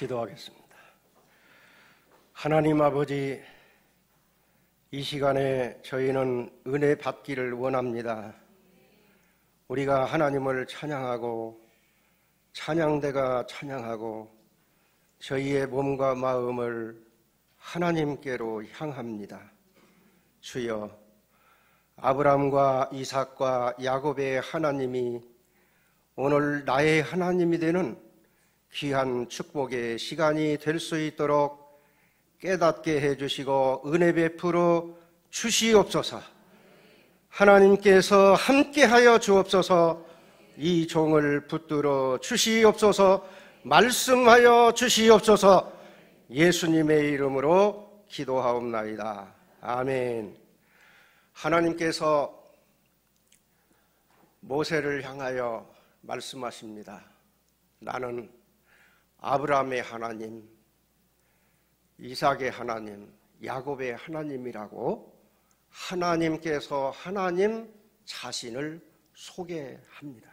기도하겠습니다. 하나님 아버지, 이 시간에 저희는 은혜 받기를 원합니다. 우리가 하나님을 찬양하고 찬양대가 찬양하고 저희의 몸과 마음을 하나님께로 향합니다. 주여, 아브라함과 이삭과 야곱의 하나님이 오늘 나의 하나님이 되는 귀한 축복의 시간이 될 수 있도록 깨닫게 해주시고 은혜 베풀어 주시옵소서. 하나님께서 함께하여 주옵소서. 이 종을 붙들어 주시옵소서. 말씀하여 주시옵소서. 예수님의 이름으로 기도하옵나이다. 아멘. 하나님께서 모세를 향하여 말씀하십니다. 나는 아브라함의 하나님, 이삭의 하나님, 야곱의 하나님이라고 하나님께서 하나님 자신을 소개합니다.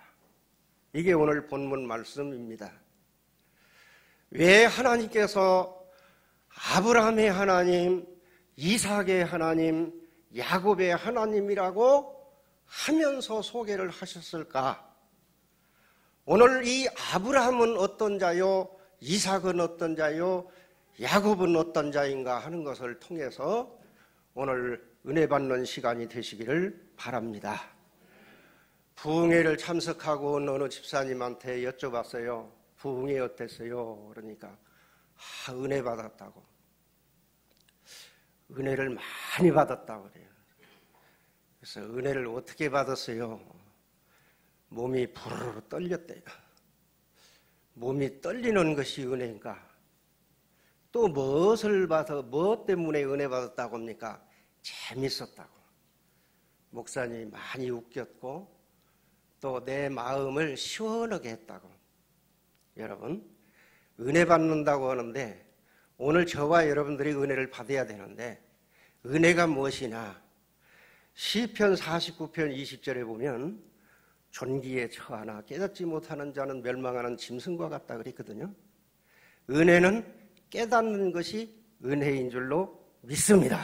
이게 오늘 본문 말씀입니다. 왜 하나님께서 아브라함의 하나님, 이삭의 하나님, 야곱의 하나님이라고 하면서 소개를 하셨을까? 오늘 이 아브라함은 어떤 자요? 이삭은 어떤 자요? 야곱은 어떤 자인가 하는 것을 통해서 오늘 은혜 받는 시간이 되시기를 바랍니다. 부흥회를 참석하고 온 어느 집사님한테 여쭤봤어요. 부흥회 어땠어요? 그러니까 은혜 받았다고. 은혜를 많이 받았다고 그래요. 그래서 은혜를 어떻게 받았어요? 몸이 부르르 떨렸대요. 몸이 떨리는 것이 은혜인가? 또 무엇을 봐서 무엇 때문에 은혜 받았다고 합니까? 재밌었다고. 목사님이 많이 웃겼고 또 내 마음을 시원하게 했다고. 여러분, 은혜 받는다고 하는데 오늘 저와 여러분들이 은혜를 받아야 되는데 은혜가 무엇이냐? 시편 49편 20절에 보면 존귀에 처하나 깨닫지 못하는 자는 멸망하는 짐승과 같다 그랬거든요. 은혜는 깨닫는 것이 은혜인 줄로 믿습니다.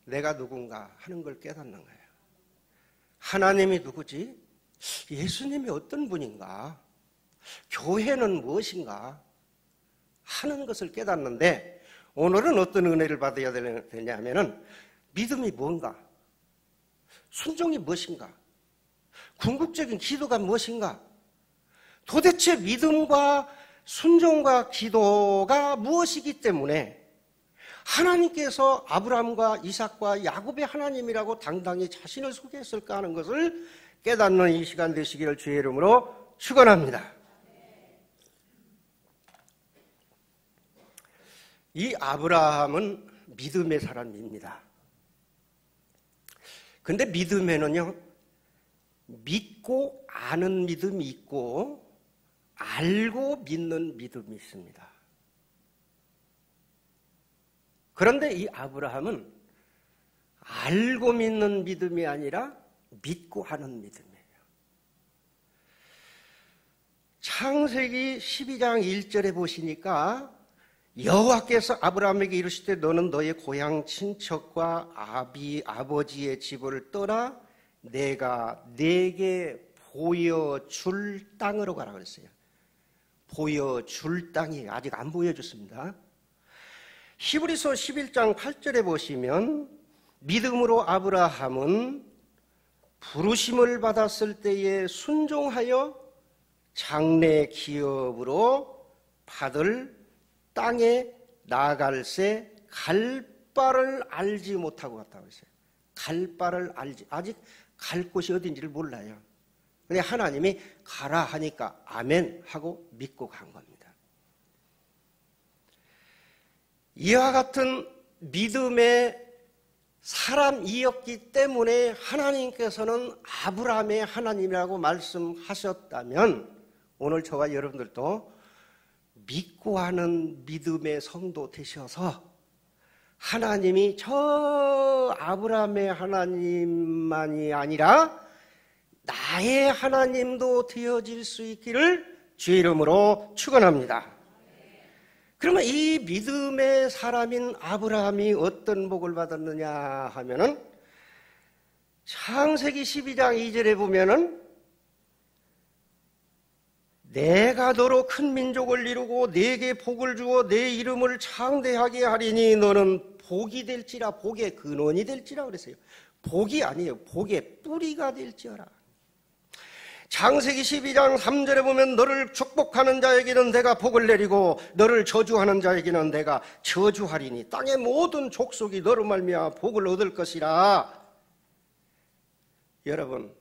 내가 누군가 하는 걸 깨닫는 거예요. 하나님이 누구지? 예수님이 어떤 분인가? 교회는 무엇인가? 하는 것을 깨닫는데 오늘은 어떤 은혜를 받아야 되냐면은 믿음이 뭔가? 순종이 무엇인가? 궁극적인 기도가 무엇인가? 도대체 믿음과 순종과 기도가 무엇이기 때문에 하나님께서 아브라함과 이삭과 야곱의 하나님이라고 당당히 자신을 소개했을까 하는 것을 깨닫는 이 시간 되시기를 주의 이름으로 축원합니다. 이 아브라함은 믿음의 사람입니다. 근데 믿음에는요, 믿고 아는 믿음이 있고 알고 믿는 믿음이 있습니다. 그런데 이 아브라함은 알고 믿는 믿음이 아니라 믿고 하는 믿음이에요. 창세기 12장 1절에 보시니까 여호와께서 아브라함에게 이르시되 너는 너의 고향 친척과 아버지의 집을 떠나 내가 네게 보여줄 땅으로 가라 그랬어요. 보여줄 땅이 아직 안 보여줬습니다. 히브리서 11장 8절에 보시면 믿음으로 아브라함은 부르심을 받았을 때에 순종하여 장래 기업으로 받을 땅에 나아갈새 갈 바를 알지 못하고 갔다고 했어요. 갈 바를 알지, 아직 갈 곳이 어딘지를 몰라요. 근데 하나님이 가라 하니까 아멘 하고 믿고 간 겁니다. 이와 같은 믿음의 사람이었기 때문에 하나님께서는 아브라함의 하나님이라고 말씀하셨다면 오늘 저와 여러분들도 믿고 하는 믿음의 성도 되셔서 하나님이 저 아브라함의 하나님만이 아니라 나의 하나님도 되어질 수 있기를 주의 이름으로 축원합니다. 그러면 이 믿음의 사람인 아브라함이 어떤 복을 받았느냐 하면은 창세기 12장 2절에 보면은 내가 너로 큰 민족을 이루고 네게 복을 주어 내 이름을 창대하게 하리니 너는 복이 될지라, 복의 근원이 될지라 그랬어요. 복이 아니에요. 복의 뿌리가 될지어라. 창세기 12장 3절에 보면 너를 축복하는 자에게는 내가 복을 내리고 너를 저주하는 자에게는 내가 저주하리니 땅의 모든 족속이 너로 말미암아 복을 얻을 것이라. 여러분,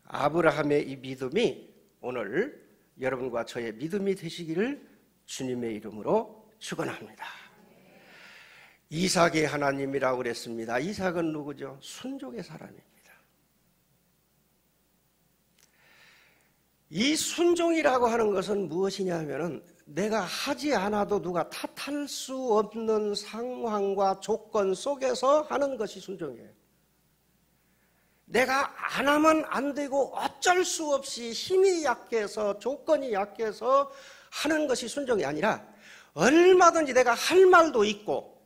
아브라함의 이 믿음이 오늘 여러분과 저의 믿음이 되시기를 주님의 이름으로 축원합니다. 이삭의 하나님이라고 그랬습니다. 이삭은 누구죠? 순종의 사람입니다. 이 순종이라고 하는 것은 무엇이냐 하면은 내가 하지 않아도 누가 탓할 수 없는 상황과 조건 속에서 하는 것이 순종이에요. 내가 안 하면 안 되고 어쩔 수 없이 힘이 약해서 조건이 약해서 하는 것이 순종이 아니라 얼마든지 내가 할 말도 있고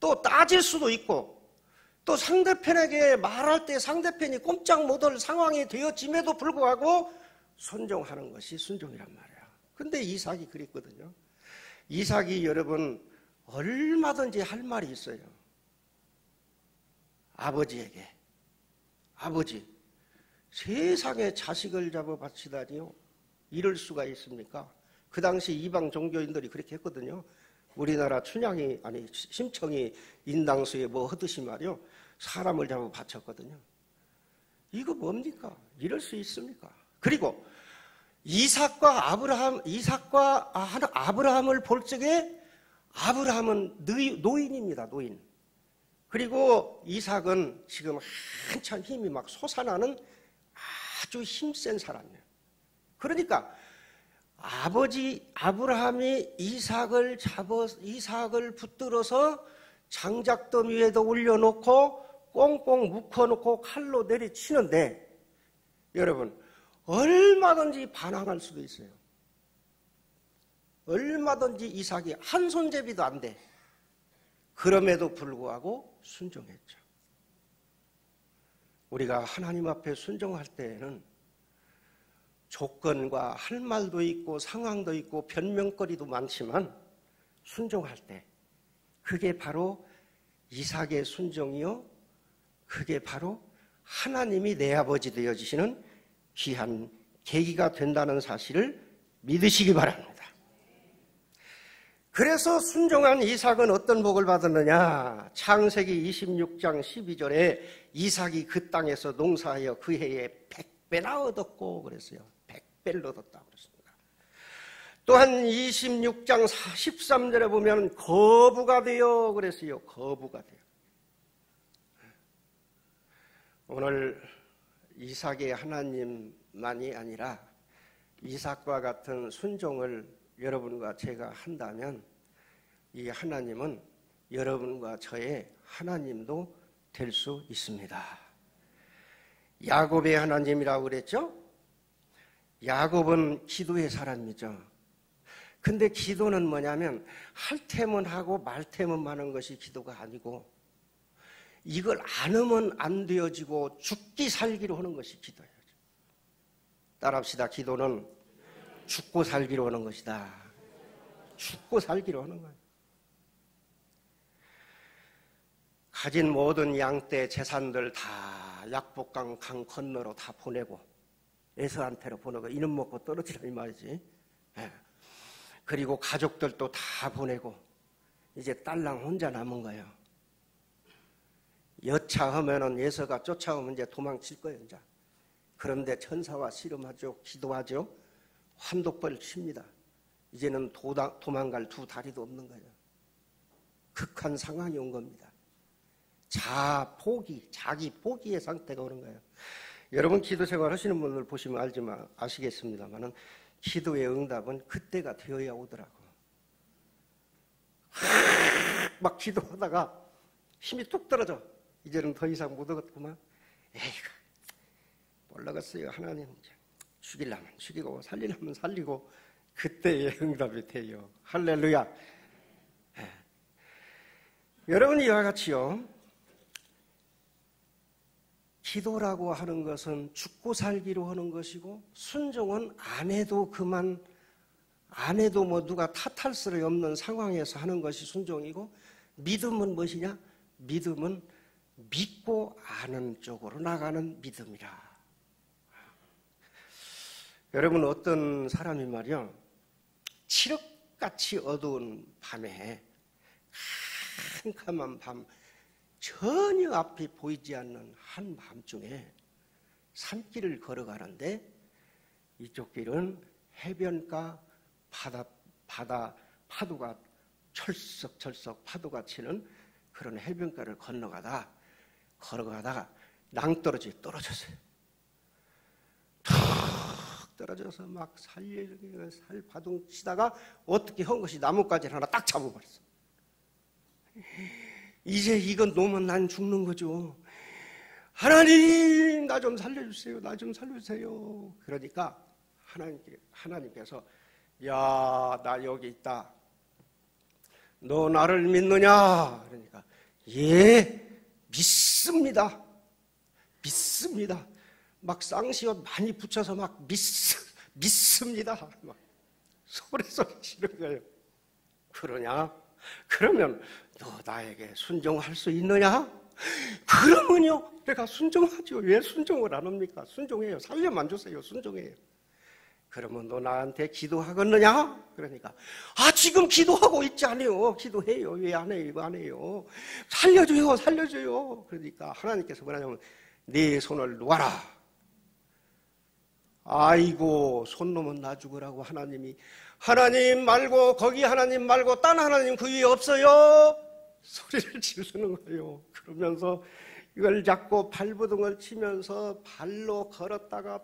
또 따질 수도 있고 또 상대편에게 말할 때 상대편이 꼼짝 못할 상황이 되어짐에도 불구하고 순종하는 것이 순종이란 말이야. 근데 이삭이 그랬거든요. 이삭이 여러분 얼마든지 할 말이 있어요. 아버지에게 아버지, 세상에 자식을 잡아 바치다니요? 이럴 수가 있습니까? 그 당시 이방 종교인들이 그렇게 했거든요. 우리나라 춘향이, 아니, 심청이 인당수에 뭐 하듯이 말이요. 사람을 잡아 바쳤거든요. 이거 뭡니까? 이럴 수 있습니까? 그리고 이삭과 아브라함을 볼 적에 아브라함은 노인입니다, 노인. 그리고 이삭은 지금 한참 힘이 막 솟아나는 아주 힘센 사람이에요. 그러니까 아버지 아브라함이 이삭을 붙들어서 장작더미 위에다 올려놓고 꽁꽁 묶어놓고 칼로 내리치는데 여러분 얼마든지 반항할 수도 있어요. 얼마든지 이삭이 한 손잡이도 안 돼. 그럼에도 불구하고 순종했죠. 우리가 하나님 앞에 순종할 때에는 조건과 할 말도 있고 상황도 있고 변명거리도 많지만 순종할 때 그게 바로 이삭의 순종이요. 그게 바로 하나님이 내 아버지 되어주시는 귀한 계기가 된다는 사실을 믿으시기 바랍니다. 그래서 순종한 이삭은 어떤 복을 받았느냐? 창세기 26장 12절에 이삭이 그 땅에서 농사하여 그 해에 100배나 얻었고 그랬어요. 100배를 얻었다고 그랬습니다. 또한 26장 13절에 보면 거부가 되어 그랬어요. 거부가 되어. 오늘 이삭의 하나님만이 아니라 이삭과 같은 순종을 여러분과 제가 한다면 이 하나님은 여러분과 저의 하나님도 될 수 있습니다. 야곱의 하나님이라고 그랬죠? 야곱은 기도의 사람이죠. 근데 기도는 뭐냐면 할 테면 하고 말 테면 마는 것이 기도가 아니고 이걸 안 하면 안 되어지고 죽기 살기로 하는 것이 기도예요. 따라합시다. 기도는 죽고 살기로 하는 것이다. 죽고 살기로 하는 거예요. 가진 모든 양떼 재산들 다 약복강 강 건너로 다 보내고 에서한테로 보내고 이놈 먹고 떨어지라 이 말이지. 예. 그리고 가족들도 다 보내고 이제 딸랑 혼자 남은 거예요. 여차하면은 예서가 쫓아오면 이제 도망칠 거예요. 이제. 그런데 천사와 씨름하죠. 기도하죠. 환독벌을 칩니다. 이제는 도망갈 두 다리도 없는 거예요. 극한 상황이 온 겁니다. 자기 포기의 상태가 오는 거예요. 여러분 기도 생활 하시는 분들 보시면 아시겠습니다만은 기도의 응답은 그때가 되어야 오더라고. 막 기도하다가 힘이 뚝 떨어져. 이제는 더 이상 못 얻었구만. 에이구, 몰라겠어요. 하나님 죽이려면 죽이고 살리려면 살리고 그때의 응답이 돼요. 할렐루야. 네. 여러분, 이와 같이요, 기도라고 하는 것은 죽고 살기로 하는 것이고, 순종은 안 해도 그만, 안 해도 뭐 누가 탓할 수 없는 상황에서 하는 것이 순종이고, 믿음은 무엇이냐? 믿음은 믿고 아는 쪽으로 나가는 믿음이라. 여러분, 어떤 사람이 말이요, 칠흑같이 어두운 밤에, 캄캄한 밤, 전혀 앞이 보이지 않는 한 밤중에 산길을 걸어가는데, 이쪽 길은 해변가 바다 파도가 철썩철썩 파도가 치는 그런 해변가를 걸어가다가 낭떠러지 떨어졌어요. 툭 떨어져서 막 살바둥 치다가 어떻게 한 것이 나뭇가지를 하나 딱 잡아버렸어. 이제 이건 놓으면 난 죽는 거죠. 하나님, 나 좀 살려주세요. 나 좀 살려주세요. 그러니까 하나님께서, 야, 나 여기 있다. 너 나를 믿느냐? 그러니까, 예, 믿습니다. 믿습니다. 막 쌍시옷 많이 붙여서 막 믿습니다. 막 소리 지르는 거예요. 그러냐? 그러면 너 나에게 순종할 수 있느냐? 그러면요, 내가 순종하죠. 왜 순종을 안 합니까? 순종해요. 살려만 주세요. 순종해요. 그러면 너 나한테 기도하겠느냐? 그러니까, 지금 기도하고 있지 않아요. 기도해요. 왜 안 해요? 이거 안 해요. 살려줘요. 그러니까 하나님께서 뭐냐면, 네 손을 놓아라. 아이고, 손 놓으면 나 죽으라고 하나님 말고, 거기 하나님 말고 딴 하나님 그 위에 없어요. 소리를 지르는 거예요. 그러면서 이걸 잡고 발버둥을 치면서 발로 걸었다가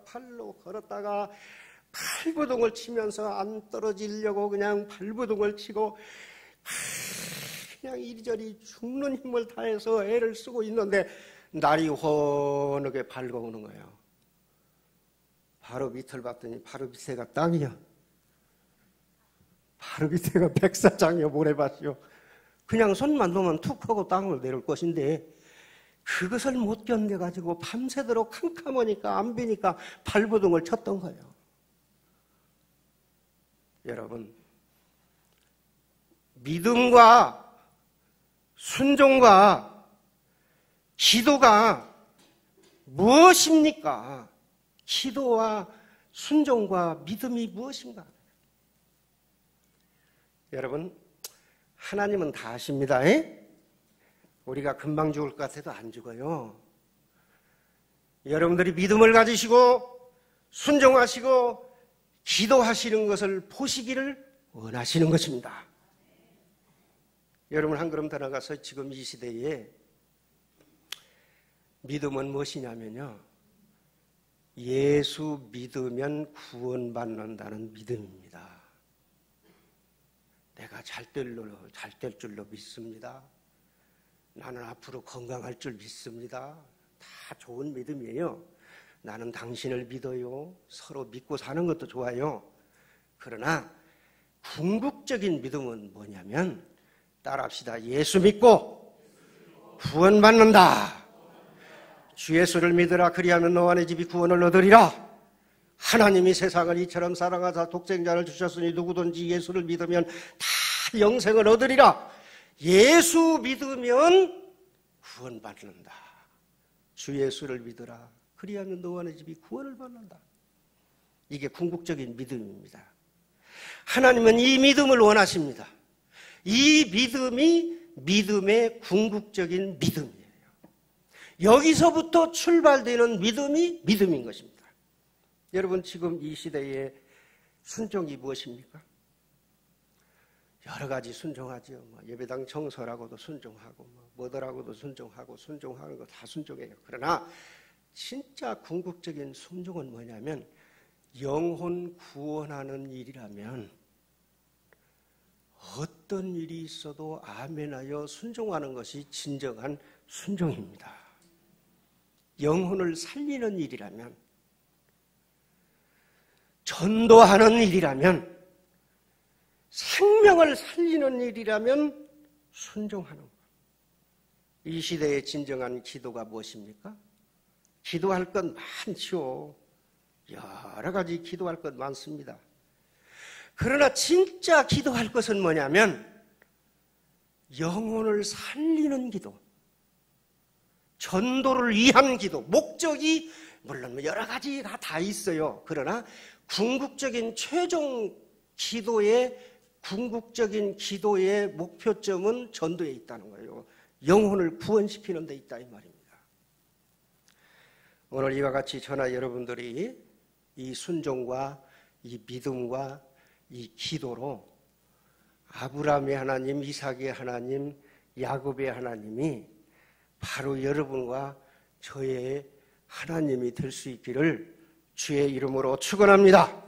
발버둥을 치면서 안 떨어지려고 그냥 발버둥을 치고 그냥 이리저리 죽는 힘을 다해서 애를 쓰고 있는데 날이 환하게 밝아오는 거예요. 바로 밑을 봤더니 바로 밑에가 땅이야. 바로 밑에가 백사장이요, 모래밭이요. 그냥 손만 놓으면 툭 하고 땅을 내릴 것인데 그것을 못 견뎌가지고 밤새도록 캄캄하니까 안 비니까 발버둥을 쳤던 거예요. 여러분, 믿음과 순종과 기도가 무엇입니까? 기도와 순종과 믿음이 무엇인가? 여러분, 하나님은 다 아십니다. 우리가 금방 죽을 것 같아도 안 죽어요. 여러분들이 믿음을 가지시고 순종하시고 기도하시는 것을 보시기를 원하시는 것입니다. 여러분, 한 걸음 더 나가서 지금 이 시대에 믿음은 무엇이냐면요, 예수 믿으면 구원받는다는 믿음입니다. 내가 잘 될 줄로 믿습니다. 나는 앞으로 건강할 줄 믿습니다. 다 좋은 믿음이에요. 나는 당신을 믿어요. 서로 믿고 사는 것도 좋아요. 그러나 궁극적인 믿음은 뭐냐면, 따라합시다. 예수 믿고 구원받는다. 주 예수를 믿으라. 그리하면 너와 내 집이 구원을 얻으리라. 하나님이 세상을 이처럼 사랑하사 독생자를 주셨으니 누구든지 예수를 믿으면 다 영생을 얻으리라. 예수 믿으면 구원받는다. 주 예수를 믿으라. 그리하면 너와 내 집이 구원을 받는다. 이게 궁극적인 믿음입니다. 하나님은 이 믿음을 원하십니다. 이 믿음이 믿음의 궁극적인 믿음이에요. 여기서부터 출발되는 믿음이 믿음인 것입니다. 여러분, 지금 이 시대의 순종이 무엇입니까? 여러 가지 순종하죠. 예배당 청소라고도 순종하고, 뭐더라고도 순종하고, 순종하는 거 다 순종해요. 그러나 진짜 궁극적인 순종은 뭐냐면, 영혼 구원하는 일이라면 어떤 일이 있어도 아멘하여 순종하는 것이 진정한 순종입니다. 영혼을 살리는 일이라면, 전도하는 일이라면 생명을 살리는 일이라면 순종하는 것. 이 시대의 진정한 기도가 무엇입니까? 기도할 것 많죠. 여러 가지 기도할 것 많습니다. 그러나 진짜 기도할 것은 뭐냐면 영혼을 살리는 기도, 전도를 위한 기도, 목적이 물론 여러 가지가 다 있어요. 그러나 궁극적인 최종 궁극적인 기도의 목표점은 전도에 있다는 거예요. 영혼을 구원시키는 데 있다 이 말입니다. 오늘 이와 같이 저나 여러분들이 이 순종과 이 믿음과 이 기도로 아브라함의 하나님, 이삭의 하나님, 야곱의 하나님이 바로 여러분과 저의 하나님이 될 수 있기를 주의 이름으로 축원합니다.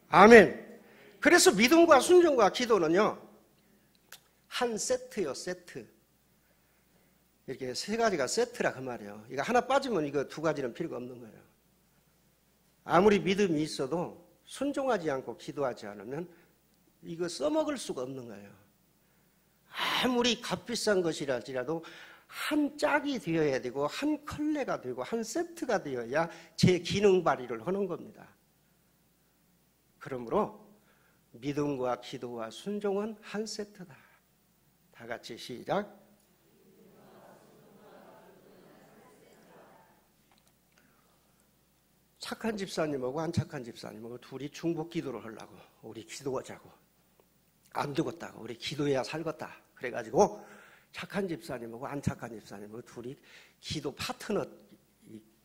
아멘. 그래서 믿음과 순종과 기도는요, 한 세트요, 세트. 이렇게 세 가지가 세트라 그 말이에요. 이거 하나 빠지면 이거 두 가지는 필요가 없는 거예요. 아무리 믿음이 있어도 순종하지 않고 기도하지 않으면 이거 써먹을 수가 없는 거예요. 아무리 값비싼 것이랄지라도 한 짝이 되어야 되고 한 컬레가 되고 한 세트가 되어야 제 기능 발휘를 하는 겁니다. 그러므로 믿음과 기도와 순종은 한 세트다. 다 같이 시작. 착한 집사님하고 안 착한 집사님하고 둘이 중복 기도를 하려고 우리 기도하자고 안 되겠다고 우리 기도해야 살겠다 그래가지고 착한 집사님하고 안 착한 집사님하고 둘이 기도 파트너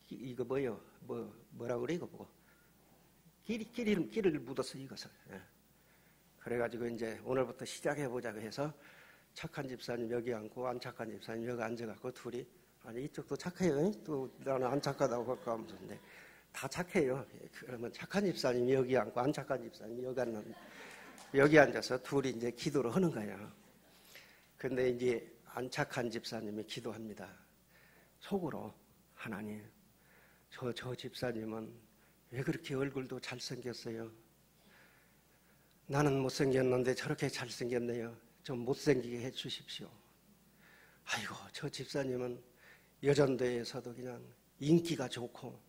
이거 뭐라 그래 이거 보고 끼리를 묻어서 이것을 그래가지고 이제 오늘부터 시작해보자고 해서 착한 집사님 여기 앉고 안 착한 집사님 여기 앉아갖고 둘이 아니 이쪽도 착해요 또 나는 안 착하다고 할까 하면서 근데 다 착해요. 그러면 착한 집사님이 여기 앉고 안 착한 집사님이 여기 앉아서 둘이 이제 기도를 하는 거예요. 근데 이제 안 착한 집사님이 기도합니다. 속으로 하나님, 저 집사님은 왜 그렇게 얼굴도 잘생겼어요? 나는 못생겼는데 저렇게 잘생겼네요. 좀 못생기게 해주십시오. 아이고, 저 집사님은 여전도에서도 그냥 인기가 좋고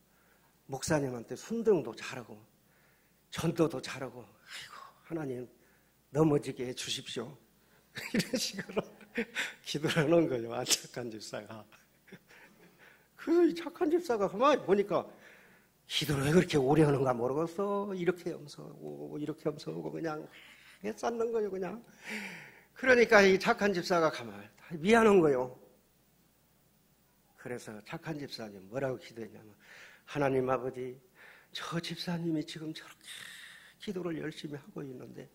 목사님한테 순종도 잘하고 전도도 잘하고 아이고 하나님 넘어지게 해주십시오. 이런 식으로 기도를 하는 거예요. 안 착한 집사가. 그 착한 집사가 가만히 보니까 기도를 왜 그렇게 오래 하는가 모르겠어. 이렇게 하면서 오고 이렇게 하면서 오고 그냥 쌓는 거예요. 그냥. 그러니까 이 착한 집사가 가만히 미안한 거예요. 그래서 착한 집사님 뭐라고 기도했냐면 하나님 아버지 저 집사님이 지금 저렇게 기도를 열심히 하고 있는데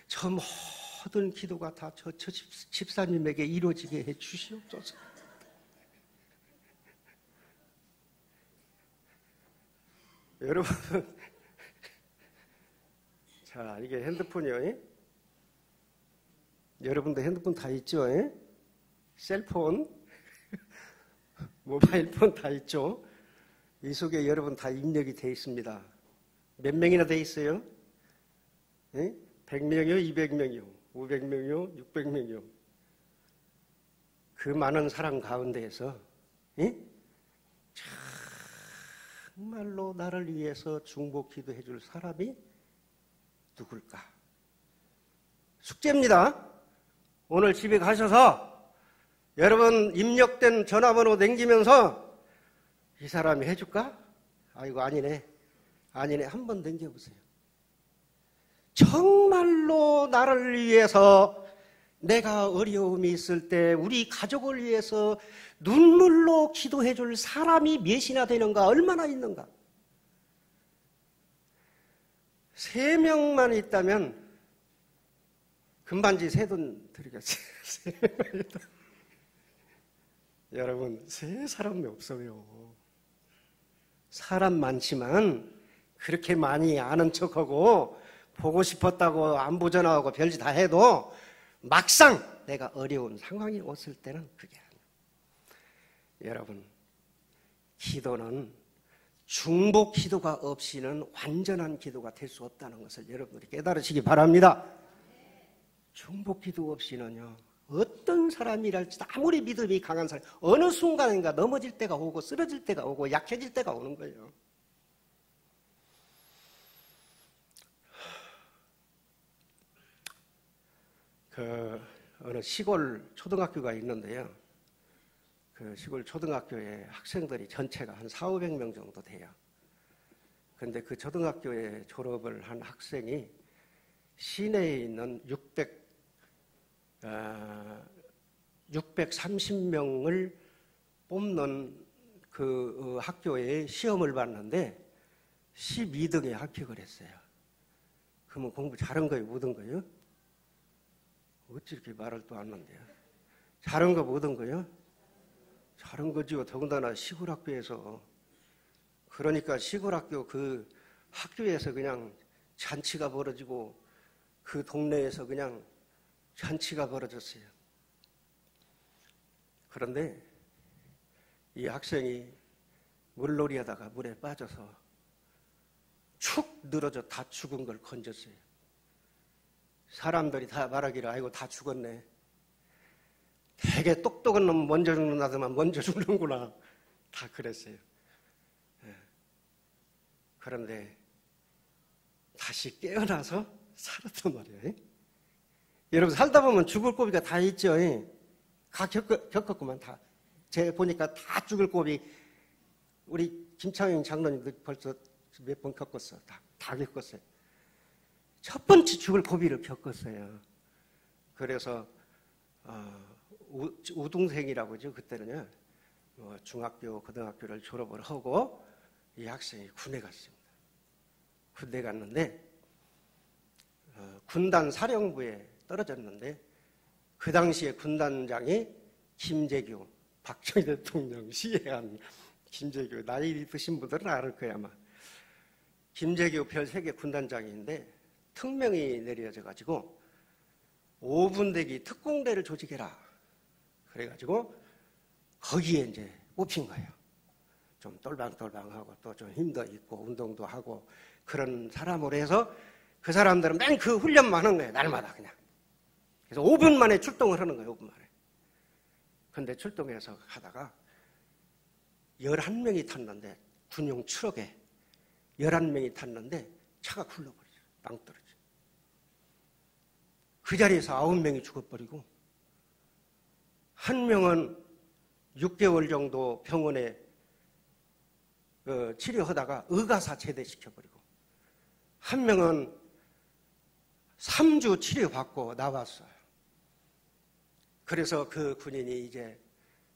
저 모든 기도가 다 저 집사님에게 이루어지게 해 주시옵소서. 여러분 자 이게 핸드폰이요. 여러분도 핸드폰 다 있죠? 셀폰 모바일폰 다 있죠? 이 속에 여러분 다 입력이 돼 있습니다. 몇 명이나 돼 있어요? 100명이요? 200명이요? 500명이요? 600명이요? 그 많은 사람 가운데에서 정말로 나를 위해서 중보 기도해 줄 사람이 누굴까? 숙제입니다. 오늘 집에 가셔서 여러분 입력된 전화번호 남기면서 이 사람이 해줄까? 아이고 아니네 한번 남겨보세요. 정말로 나를 위해서 내가 어려움이 있을 때 우리 가족을 위해서 눈물로 기도해 줄 사람이 몇이나 되는가 얼마나 있는가? 3명만 있다면 금반지 세 돈 드리겠어요. 여러분 세 사람이 없어요. 사람 많지만 그렇게 많이 아는 척하고 보고 싶었다고 안부 전화하고 별짓 다 해도 막상 내가 어려운 상황이 왔을 때는 그게 아니에요. 여러분 기도는 중복 기도가 없이는 완전한 기도가 될 수 없다는 것을 여러분들이 깨달으시기 바랍니다. 중복기도 없이는요, 어떤 사람이랄지 아무리 믿음이 강한 사람, 어느 순간인가 넘어질 때가 오고 쓰러질 때가 오고 약해질 때가 오는 거예요. 어느 시골 초등학교가 있는데요. 그 시골 초등학교의 학생들이 전체가 한 400~500명 정도 돼요. 그런데 그 초등학교에 졸업을 한 학생이 시내에 있는 630명을 뽑는 그 학교에 시험을 봤는데 12등에 합격을 했어요. 그러면 공부 잘한 거예요? 못한 거예요? 어찌 이렇게 말을 또 안 한대요? 잘한 거 못한 거예요? 잘한 거지요. 더군다나 시골 학교에서. 그러니까 시골 학교 그 학교에서 그냥 잔치가 벌어지고 그 동네에서 그냥 잔치가 벌어졌어요. 그런데 이 학생이 물놀이 하다가 물에 빠져서 축 늘어져 다 죽은 걸 건졌어요. 사람들이 다 말하기를 아이고 다 죽었네. 되게 똑똑한 놈 먼저 죽는다더만 먼저 죽는구나. 다 그랬어요. 그런데 다시 깨어나서 살았단 말이에요. 여러분 살다 보면 죽을 고비가 다 있죠. 다 겪었구만 다. 제가 보니까 다 죽을 고비 우리 김창영 장로님도 벌써 몇 번 겪었어. 다 겪었어요. 첫 번째 죽을 고비를 겪었어요. 그래서 우등생이라고 하죠. 그때는요. 중학교, 고등학교를 졸업을 하고 이 학생이 군에 갔습니다. 군대 갔는데 군단 사령부에 떨어졌는데 그 당시에 군단장이 김재규, 박정희 대통령 시해한 김재규, 나이 드신 분들은 알을 거야 아마. 김재규 별 3개 군단장인데 특명이 내려져 가지고 5분대기 특공대를 조직해라. 그래가지고 거기에 이제 뽑힌 거예요. 좀 똘방똘방하고 또 좀 힘도 있고 운동도 하고 그런 사람으로 해서 그 사람들은 맨 그 훈련만 하는 거예요. 날마다 그냥. 그래서 5분 만에 출동을 하는 거예요. 5분 만에. 그런데 출동해서 하다가 11명이 탔는데 군용 트럭에 11명이 탔는데 차가 굴러버리죠. 낭떠러져. 그 자리에서 9명이 죽어버리고 한 명은 6개월 정도 병원에 치료하다가 의가사 제대시켜버리고 한 명은 3주 치료받고 나왔어요. 그래서 그 군인이 이제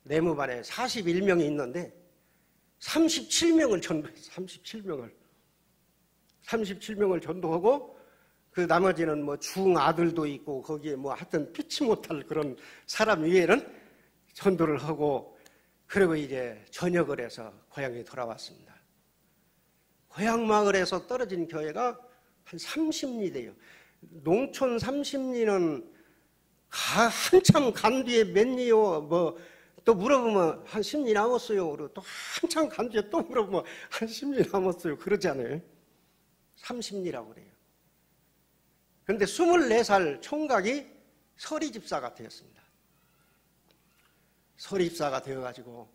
내무반에 41명이 있는데 37명을 전도했어요. 37명을 전도하고 그 나머지는 뭐 중아들도 있고 거기에 뭐 하여튼 피치 못할 그런 사람 위에는 전도를 하고 그리고 이제 전역을 해서 고향에 돌아왔습니다. 고향 마을에서 떨어진 교회가 한 30리 돼요. 농촌 30리는 한참 간 뒤에 몇 리요? 뭐 또 물어보면 한 10리 남았어요. 그리고 또 한참 간 뒤에 또 물어보면 한 10리 남았어요. 그러지 않아요? 30리라고 그래요. 그런데 24살 총각이 서리 집사가 되었습니다. 서리 집사가 되어가지고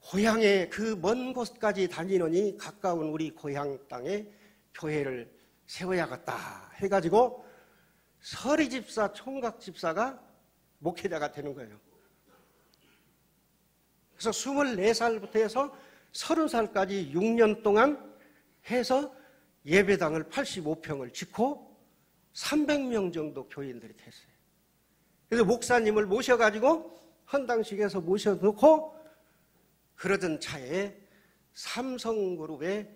고향에 그 먼 곳까지 다니느니 가까운 우리 고향 땅에 교회를 세워야겠다 해가지고 서리 집사, 총각 집사가 목회자가 되는 거예요. 그래서 24살부터 해서 30살까지 6년 동안 해서 예배당을 85평을 짓고 300명 정도 교인들이 됐어요. 그래서 목사님을 모셔가지고 헌당식에서 모셔놓고 그러던 차에 삼성그룹에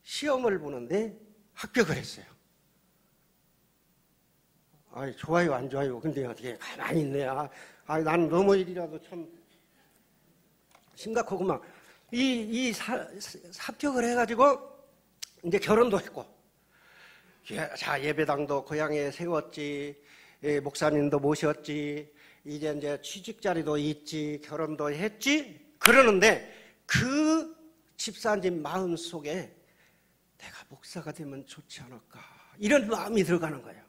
시험을 보는데 합격을 했어요. 아이, 좋아요, 안 좋아요? 근데 어떻게 가만히 있네. 나는 너무 일이라도 참 심각하구만. 합격을 해가지고 이제 결혼도 했고, 자, 예배당도 고향에 세웠지, 목사님도 모셨지, 이제 취직 자리도 있지, 결혼도 했지, 그러는데 그 집사님 마음 속에 내가 목사가 되면 좋지 않을까, 이런 마음이 들어가는 거예요.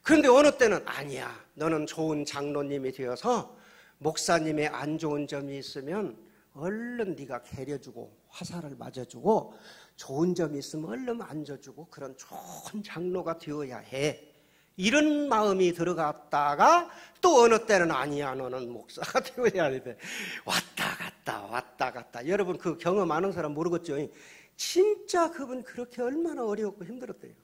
그런데 어느 때는 아니야, 너는 좋은 장로님이 되어서 목사님의 안 좋은 점이 있으면 얼른 네가 개려주고 화살을 맞아주고 좋은 점이 있으면 얼른 앉아주고 그런 좋은 장로가 되어야 해. 이런 마음이 들어갔다가 또 어느 때는 아니야, 너는 목사가 되어야 돼. 왔다 갔다. 여러분 그 경험 아는 사람 모르겠죠? 진짜 그분 그렇게 얼마나 어려웠고 힘들었대요.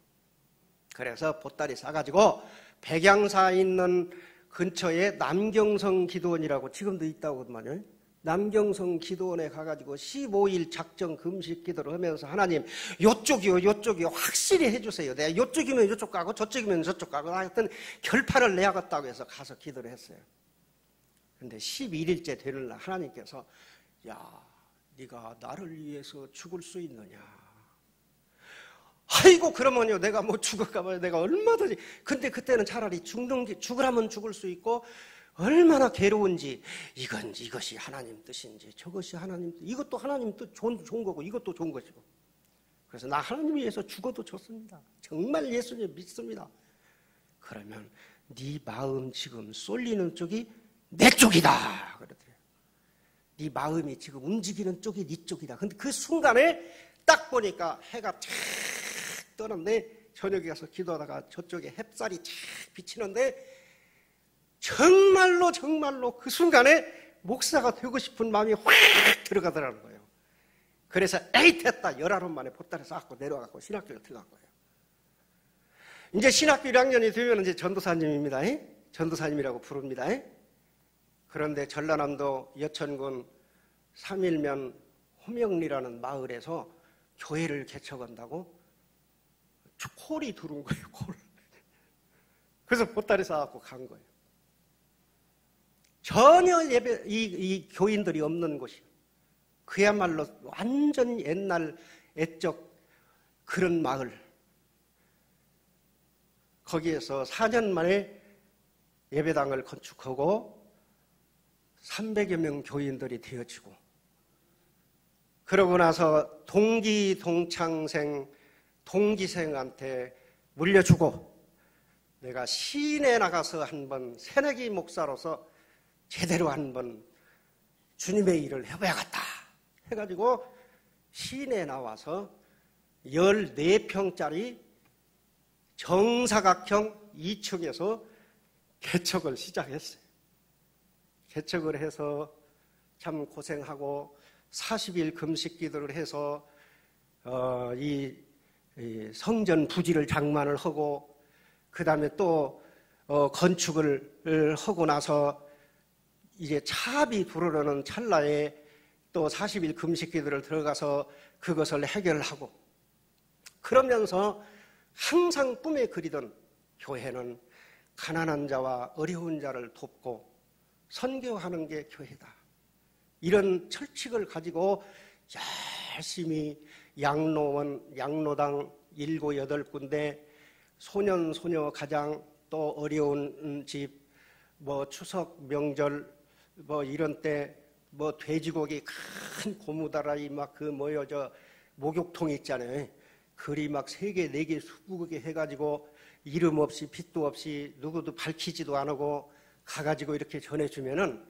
그래서 보따리 싸가지고 백양사 있는 근처에 남경성 기도원이라고 지금도 있다고 하더만요. 남경성 기도원에 가가지고 15일 작정 금식 기도를 하면서 하나님 요쪽이요 확실히 해주세요. 내가 요쪽이면 요쪽 가고 저쪽이면 저쪽 가고 하여튼 결판을 내야겠다고 해서 가서 기도를 했어요. 그런데 11일째 되는 날 하나님께서 야, 네가 나를 위해서 죽을 수 있느냐. 아이고 그러면요 내가 뭐 죽을까봐요. 내가 얼마든지. 근데 그때는 차라리 죽으라면 죽을 수 있고 얼마나 괴로운지 이것이 하나님 뜻인지 저것이 하나님 뜻, 이것도 하나님 뜻 좋은 거고 이것도 좋은 것이고. 그래서 나 하나님 위해서 죽어도 좋습니다. 정말 예수님 믿습니다. 그러면 네 마음 지금 쏠리는 쪽이 내 쪽이다 그러더래요. 네 마음이 지금 움직이는 쪽이 네 쪽이다. 근데 그 순간에 딱 보니까 해가 착 떠는데 저녁에 가서 기도하다가 저쪽에 햇살이 착 비치는데 정말로 그 순간에 목사가 되고 싶은 마음이 확 들어가더라는 거예요. 그래서 에이 됐다. 열하루 만에 보따리 싸갖고 내려와갖고 신학교를 들어간 거예요. 이제 신학교 1학년이 되면 이제 전도사님입니다. 전도사님이라고 부릅니다. 그런데 전라남도 여천군 삼일면 호명리라는 마을에서 교회를 개척한다고 콜이 들어온 거예요. 콜. 그래서 보따리 싸갖고 간 거예요. 전혀 이 교인들이 없는 곳이에요. 그야말로 완전 옛날 애적 그런 마을. 거기에서 4년 만에 예배당을 건축하고 300여 명 교인들이 되어지고, 그러고 나서 동기생한테 물려주고, 내가 시내 나가서 한번 새내기 목사로서 제대로 한번 주님의 일을 해봐야겠다 해가지고 시내에 나와서 14평짜리 정사각형 2층에서 개척을 시작했어요. 개척을 해서 참 고생하고 40일 금식 기도를 해서 이 성전 부지를 장만을 하고, 그 다음에 또 건축을 하고 나서 이제 차압이 불어오는 찰나에 또 40일 금식 기도를 들어가서 그것을 해결하고, 그러면서 항상 꿈에 그리던 교회는 가난한 자와 어려운 자를 돕고 선교하는 게 교회다. 이런 철칙을 가지고 열심히 양로당 7, 8군데, 소년 가장, 또 어려운 집, 뭐 추석 명절 뭐 이런 때 뭐 돼지고기 큰 고무다라이 막 그 목욕통 있잖아요. 그리 막 3개 4개 수북하게 해가지고 이름 없이 빛도 없이 누구도 밝히지도 안 하고 가가지고 이렇게 전해주면은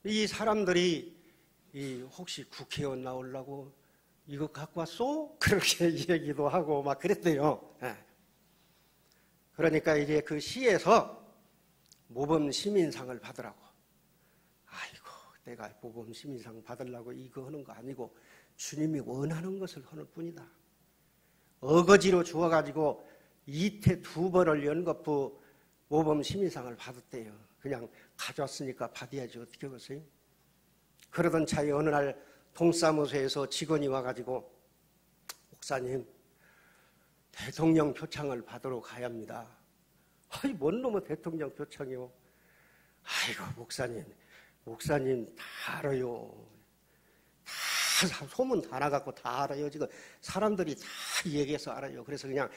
이 사람들이 혹시 국회의원 나오려고 이거 갖고 왔어? 그렇게 얘기도 하고 막 그랬대요. 그러니까 이제 그 시에서 모범 시민상을 받으라고. 아이고, 내가 모범 시민상 받으려고 이거 하는 거 아니고 주님이 원하는 것을 하는 뿐이다. 어거지로 주어가지고 이태 2번을 연거푸 모범 시민상을 받았대요. 그냥 가져왔으니까 받아야지 어떻게 하겠어요? 그러던 차에 어느 날 동사무소에서 직원이 와가지고, 목사님, 대통령 표창을 받으러 가야 합니다. 아이, 뭔 놈의 대통령 표창이요? 아이고, 목사님 다 알아요. 다 소문 다 나갖고 다 알아요. 지금 사람들이 다 얘기해서 알아요. 그래서 그냥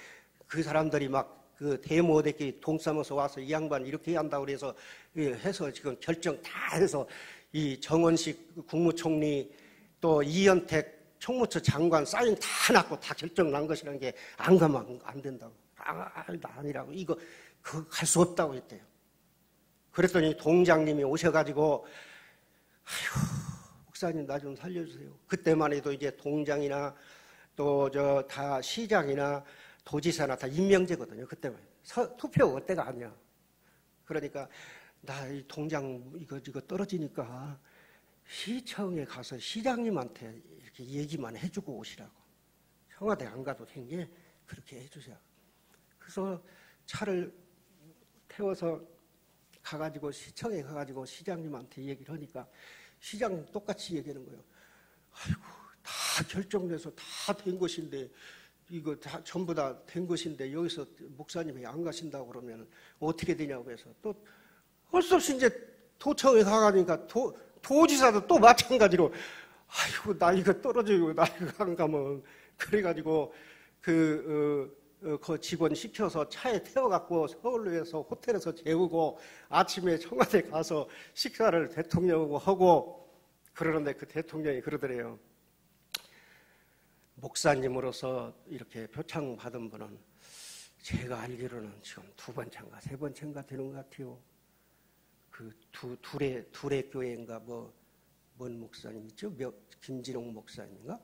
그 사람들이 막 그 대모대기 동사무소 와서 이 양반 이렇게 해야 한다고 그래서 해서 지금 결정 다 해서 이 정원식 국무총리 또 이현택 총무처 장관 사인 다 났고 다 결정 난 것이라는 게 안 가면 안 된다고. 나 아니라고. 이거 그거 갈 수 없다고 했대요. 그랬더니 동장님이 오셔가지고 아이고 목사님 나 좀 살려주세요. 그때만 해도 이제 동장이나 또 저 다 시장이나 도지사나 다 임명제거든요. 그때만 투표 그때가 아니야. 그러니까 나 이 동장 이거 떨어지니까 시청에 가서 시장님한테 이렇게 얘기만 해주고 오시라고. 청와대 안 가도 된 게 그렇게 해주세요. 그래서 차를 태워서 가가지고 시청에 가가지고 시장님한테 얘기를 하니까 시장 똑같이 얘기하는 거예요. 아이고 다 결정돼서 다 된 것인데 이거 다 전부 다 된 것인데 여기서 목사님이 안 가신다고 그러면 어떻게 되냐고 해서 또 할 수 없이 이제 도청에 가가니까 도지사도 또 마찬가지로 아이고 나 이거 떨어지고 나 이거 안 가면 그래가지고 그 직원 시켜서 차에 태워갖고 서울에서 호텔에서 재우고 아침에 청와대 가서 식사를 대통령하고 하고 그러는데 그 대통령이 그러더래요. 목사님으로서 이렇게 표창 받은 분은 제가 알기로는 지금 2번째인가 3번째인가 되는 것 같아요. 그 둘의 교회인가 뭔 목사님 있죠? 김진홍 목사님인가?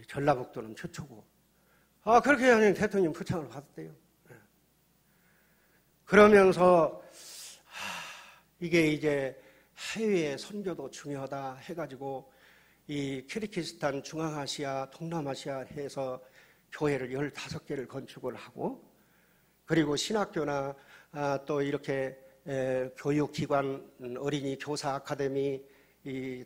전라북도는 최초고. 그렇게 하니 대통령 표창을 받았대요. 그러면서 이게 이제 해외 선교도 중요하다 해가지고 이 키르기스탄, 중앙아시아, 동남아시아 해서 교회를 15개를 건축을 하고 그리고 신학교나 또 이렇게 교육기관, 어린이 교사 아카데미,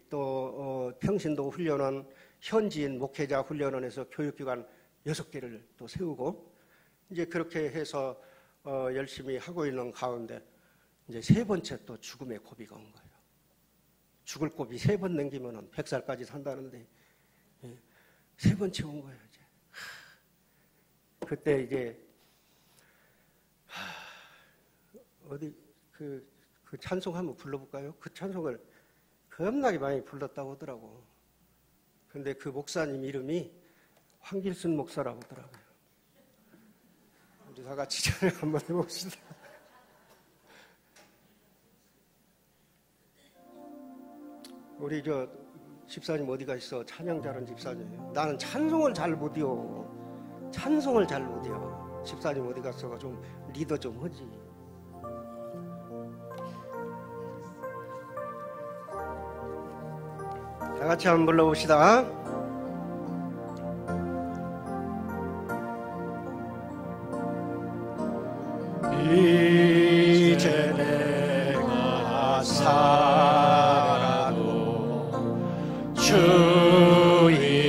또 평신도 훈련원, 현지인 목회자 훈련원에서 교육기관 6개를 또 세우고 이제 그렇게 해서 열심히 하고 있는 가운데 이제 3번째 또 죽음의 고비가 온 거예요. 죽을 고비 3번 넘기면은 100살까지 산다는데 3번째 온 거예요. 이제. 그때 이제 어디 그 찬송 한번 불러볼까요? 그 찬송을 겁나게 많이 불렀다고 하더라고. 근데 그 목사님 이름이 황길순 목사라고 하더라고요. 우리 다 같이 찬양 한번 해봅시다. 우리 저 집사님 어디 가있어? 찬양 잘하는 집사님. 나는 찬송을 잘 못해요. 찬송을 잘 못해요. 집사님 어디 갔어? 좀 리더 좀 하지. 다 같이 한번 불러봅시다. 이제 내가 살아도 주의해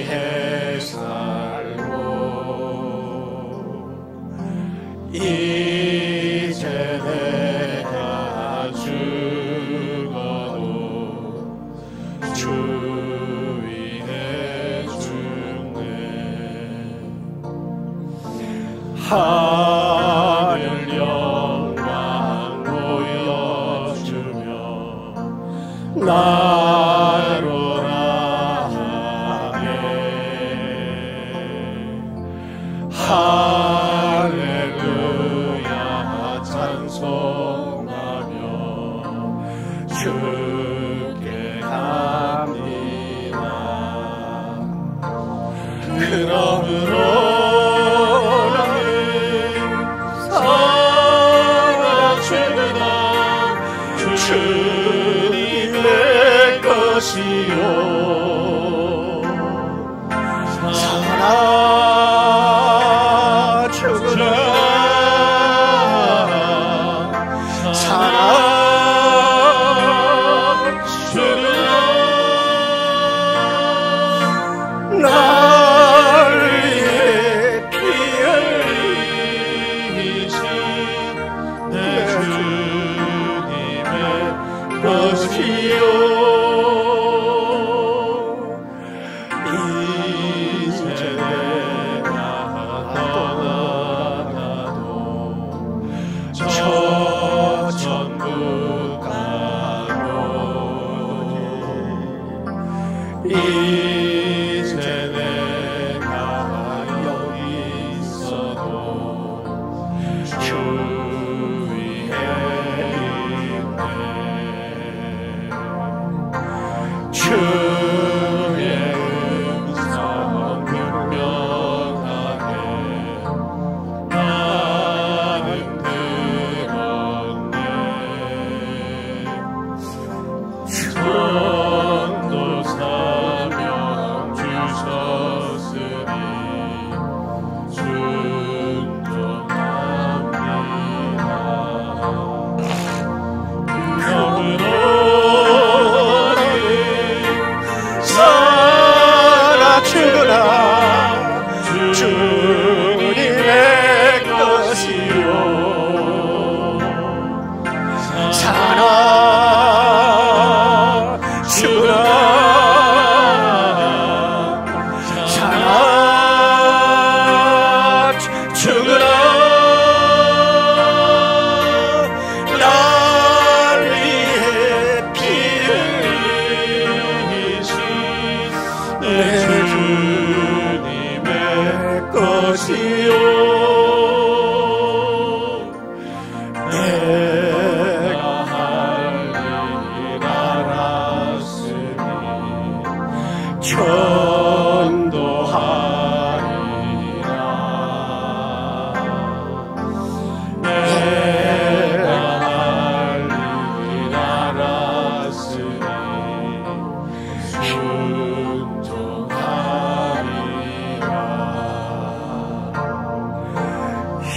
살고 이제 내가 죽어도 주의해 주네. 하늘 영광 보여주며 나로 나아가게 할렐루야 찬송하며 주께 갑니다. 그러므로 주님의 것이요 살아 주구나 살아 주구나 나를 위해 피 흘리신 내 주님의 것이요 이제 내가 떠나가니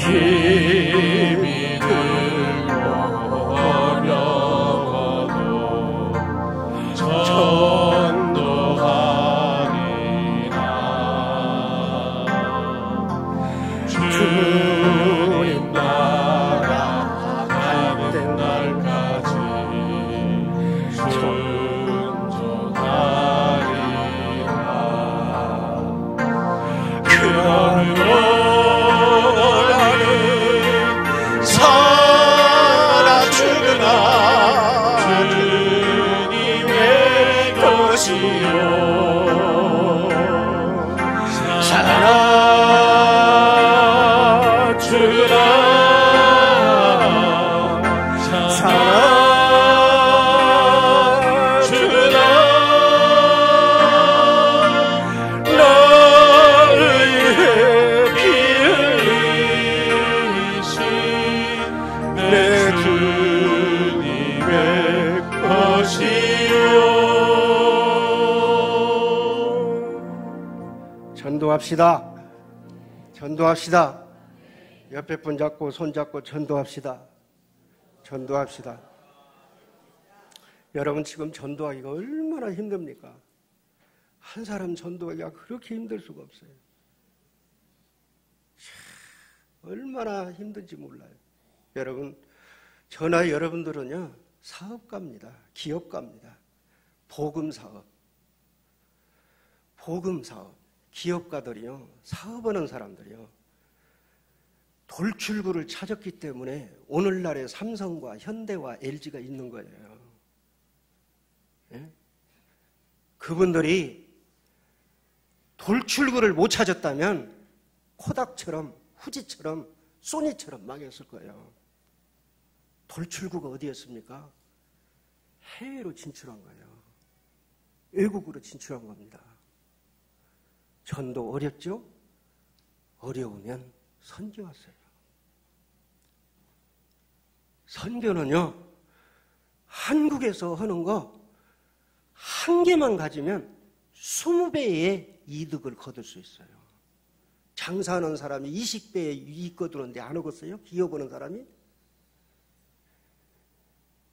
힘이 들고 어려워도 전도하리라. 주님 나라 갈 때날까지 순종하리라. 그러므로 전도합시다. 전도합시다. 옆에 분 잡고 손 잡고 전도합시다. 전도합시다. 여러분 지금 전도하기가 얼마나 힘듭니까? 한 사람 전도하기가 그렇게 힘들 수가 없어요. 얼마나 힘든지 몰라요. 여러분, 저나 여러분들은요, 사업가입니다. 기업가입니다. 복음사업. 복음사업. 기업가들이요, 사업하는 사람들이요, 돌출구를 찾았기 때문에 오늘날의 삼성과 현대와 LG가 있는 거예요. 예? 그분들이 돌출구를 못 찾았다면 코닥처럼, 후지처럼, 소니처럼 망했을 거예요. 돌출구가 어디였습니까? 해외로 진출한 거예요. 외국으로 진출한 겁니다. 전도 어렵죠? 어려우면 선교하세요. 선교는요, 한국에서 하는 거 한 개만 가지면 20배의 이득을 거둘 수 있어요. 장사하는 사람이 20배의 이익 거두는데 안 오겠어요? 기업하는 사람이?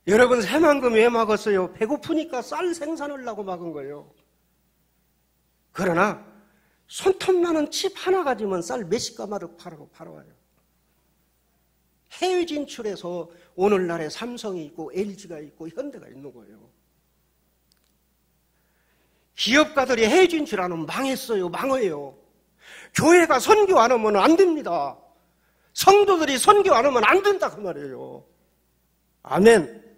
여러분, 새만금 왜 막았어요? 배고프니까 쌀 생산하려고 막은 거예요. 그러나 손톱 나는 칩 하나 가지면 쌀 몇십 가마를 팔아와요. 해외 진출해서 오늘날에 삼성이 있고 LG가 있고 현대가 있는 거예요. 기업가들이 해외 진출 안 하면 망했어요. 망해요. 교회가 선교 안 하면 안 됩니다. 성도들이 선교 안 하면 안 된다 그 말이에요. 아멘.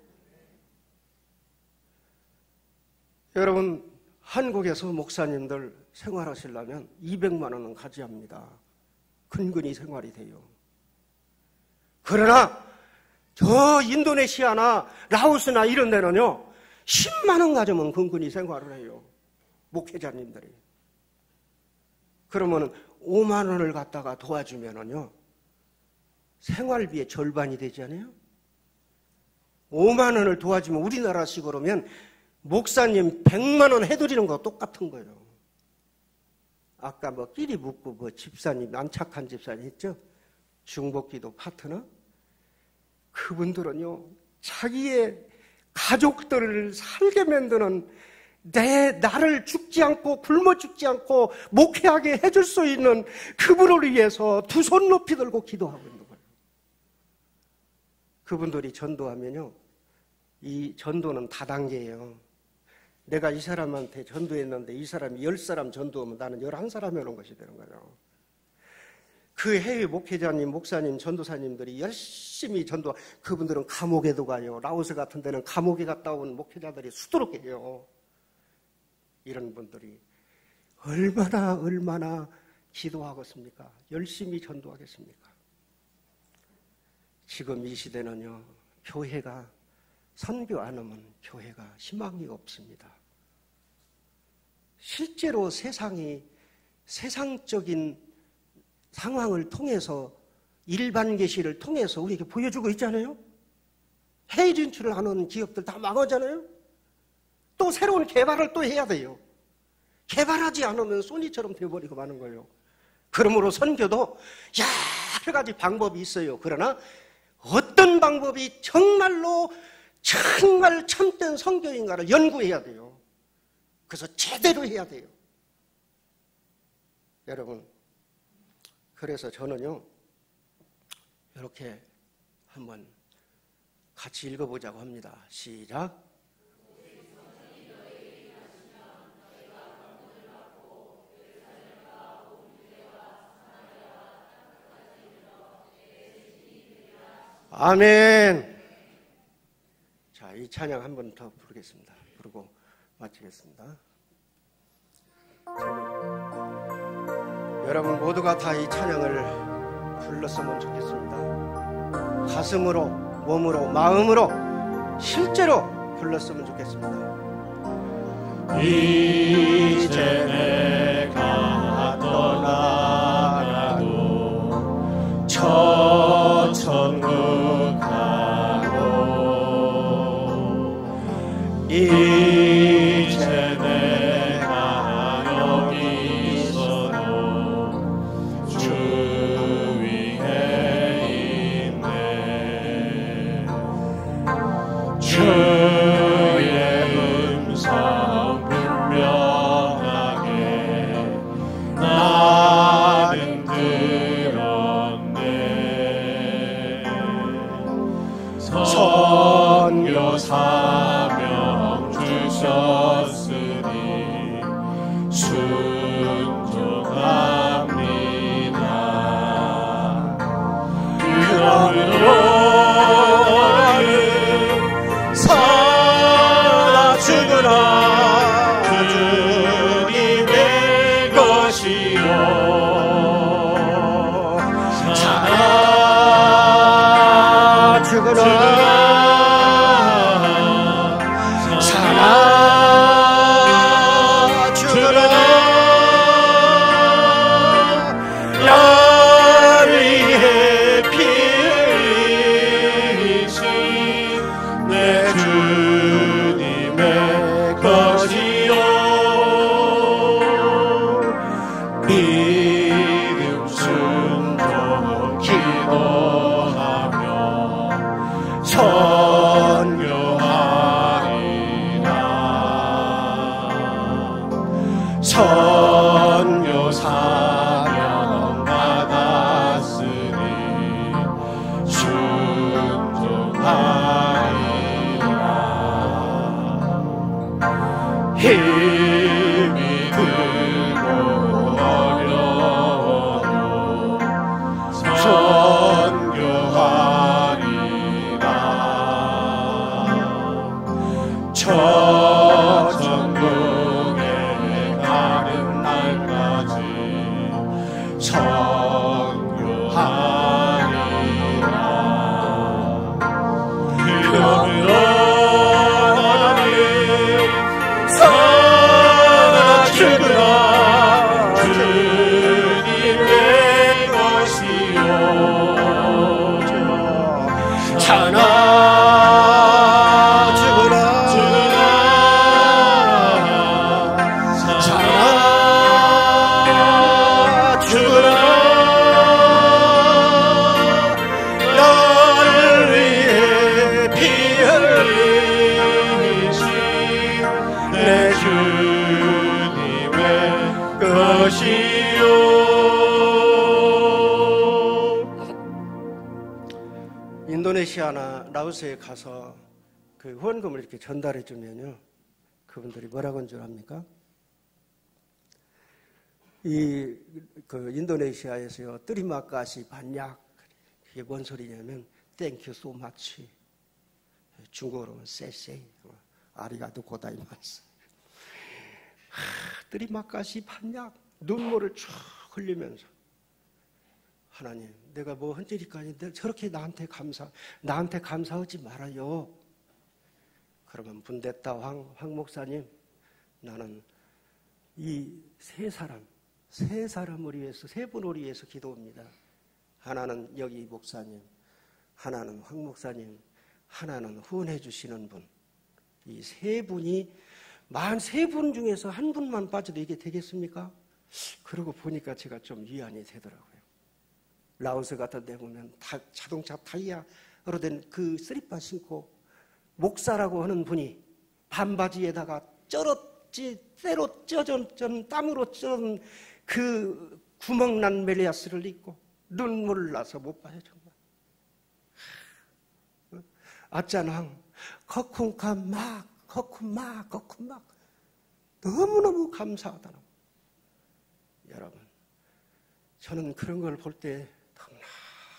여러분, 한국에서 목사님들 생활하시려면 200만 원은 가져야 합니다. 근근히 생활이 돼요. 그러나 저 인도네시아나 라오스나 이런 데는요 10만 원 가지면 근근히 생활을 해요. 목회자님들이. 그러면 5만 원을 갖다가 도와주면은요 생활비의 절반이 되잖아요. 5만 원을 도와주면 우리나라식으로면 목사님 100만 원 해드리는 거 똑같은 거예요. 아까 뭐 끼리 묻고 뭐 집사님 안착한 집사님 했죠? 중복기도 파트너? 그분들은요 자기의 가족들을 살게 만드는 나를 죽지 않고 굶어 죽지 않고 목회하게 해줄 수 있는 그분을 위해서 두 손 높이 들고 기도하고 있는 거예요. 그분들이 전도하면요 이 전도는 다단계예요. 내가 이 사람한테 전도했는데 이 사람이 10사람 전도하면 나는 11사람이 오는 것이 되는 거예요. 그 해외 목회자님, 목사님, 전도사님들이 열심히 전도, 그분들은 감옥에도 가요. 라오스 같은 데는 감옥에 갔다 온 목회자들이 수두룩해요. 이런 분들이 얼마나 기도하겠습니까? 열심히 전도하겠습니까? 지금 이 시대는요, 교회가 선교 안 하면 교회가 희망이 없습니다. 실제로 세상적인 상황을 통해서 일반 계시를 통해서 우리에게 보여주고 있잖아요. 해외 진출을 하는 기업들 다 망하잖아요. 또 새로운 개발을 또 해야 돼요. 개발하지 않으면 소니처럼 되어버리고 마는 거예요. 그러므로 선교도 여러 가지 방법이 있어요. 그러나 어떤 방법이 정말 참된 선교인가를 연구해야 돼요. 그래서 제대로 해야 돼요. 여러분, 그래서 저는요 이렇게 한번 같이 읽어보자고 합니다. 시작. 아멘. 자, 이 찬양 한 번 더 부르겠습니다. 부르고 마치겠습니다. 여러분 모두가 다 이 찬양을 불렀으면 좋겠습니다. 가슴으로, 몸으로, 마음으로 실제로 불렀으면 좋겠습니다. 이제 내가 떠나가도 저 천국 가고 이제 내가 여기 있어도 주 위에 있네. 주의 음성 분명하게 나는 들었네. 선교 사명 주셨으니 순종합니다. 그러므로 살아 죽으라 주님의 것이요 살아 죽으라 사나 죽으라 사나 죽으라 나를 위해 피 흘리신 내 주님의 것이요. 인도네시아나 라오스에 가서 그 후원금을 이렇게 전달해 주면요, 그분들이 뭐라고 한 줄 압니까? 그 인도네시아에서요, 뜨리마까시 반약, 그게 뭔 소리냐면 땡큐 so much, 중국어로는 세세이, 아리가도 고다이마스. 뜨리마까시 반약, 눈물을 쭉 흘리면서, 하나님, 내가 뭐 헌질이까지 저렇게 나한테 감사하지 말아요. 그러면 분댔다 황 목사님, 나는 이 세 사람을 위해서, 세 분을 위해서 기도합니다. 하나는 여기 목사님, 하나는 황 목사님, 하나는 후원해 주시는 분. 이 세 분이 43분 중에서 한 분만 빠져도 이게 되겠습니까? 그러고 보니까 제가 좀 위안이 되더라고요. 라오스 같은 데 보면 자동차 타이어로 된 그 쓰리빠 신고 목사라고 하는 분이 반바지에다가 때로 쪄전 땀으로 쪄은 그 구멍난 멜리아스를 입고 눈물 나서 못 봐요 정말. 아짠항 거쿵카 거쿵막 너무너무 감사하다는. 여러분, 저는 그런 걸 볼 때 너무나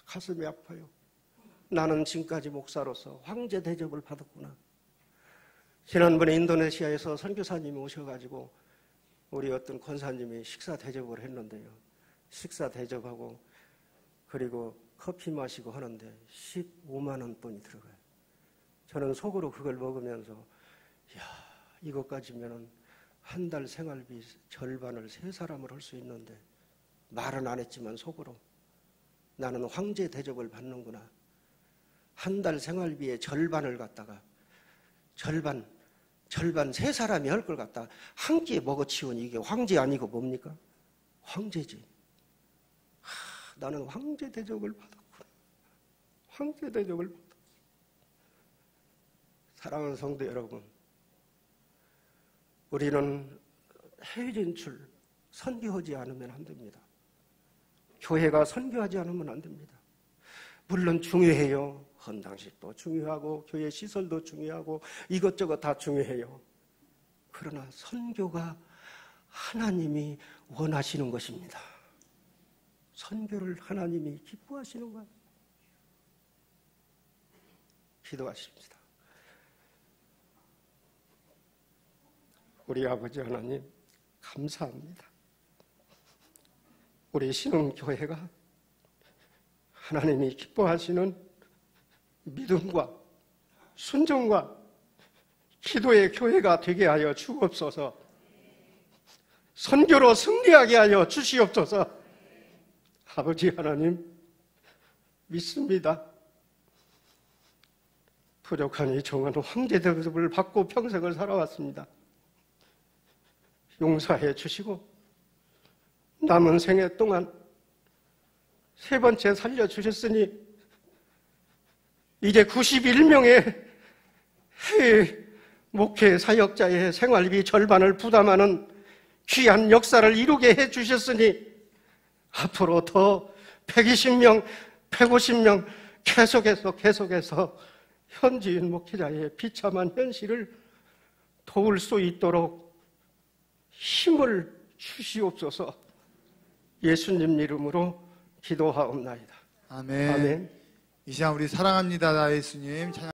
가슴이 아파요. 나는 지금까지 목사로서 황제 대접을 받았구나. 지난번에 인도네시아에서 선교사님이 오셔가지고 우리 어떤 권사님이 식사 대접을 했는데요, 식사 대접하고 그리고 커피 마시고 하는데 15만 원 돈이 들어가요. 저는 속으로 그걸 먹으면서 이것 가지면은 한 달 생활비 절반을 세 사람을 할 수 있는데, 말은 안 했지만 속으로 나는 황제 대접을 받는구나. 한 달 생활비의 절반을 갖다가 절반 세 사람이 할 걸 갖다 한 끼에 먹어치우니 이게 황제 아니고 뭡니까? 황제지. 나는 황제 대접을 받았구나. 황제 대접을 받았구나. 사랑하는 성도 여러분, 우리는 해외 진출 선교하지 않으면 안 됩니다. 교회가 선교하지 않으면 안 됩니다. 물론 중요해요. 헌당식도 중요하고 교회 시설도 중요하고 이것저것 다 중요해요. 그러나 선교가 하나님이 원하시는 것입니다. 선교를 하나님이 기뻐하시는 거예요. 기도하십시다. 우리 아버지 하나님, 감사합니다. 우리 신흥교회가 하나님이 기뻐하시는 믿음과 순종과 기도의 교회가 되게 하여 주옵소서. 선교로 승리하게 하여 주시옵소서. 아버지 하나님, 믿습니다. 부족한 이 종은 황제 대접을 받고 평생을 살아왔습니다. 용서해 주시고 남은 생애 동안 세 번째 살려주셨으니 이제 91명의 해외 목회 사역자의 생활비 절반을 부담하는 귀한 역사를 이루게 해주셨으니 앞으로 더 120명, 150명 계속해서 현지인 목회자의 비참한 현실을 도울 수 있도록 힘을 주시옵소서. 예수님 이름으로 기도하옵나이다. 아멘. 아멘. 이 시간 우리 사랑합니다 예수님 찬양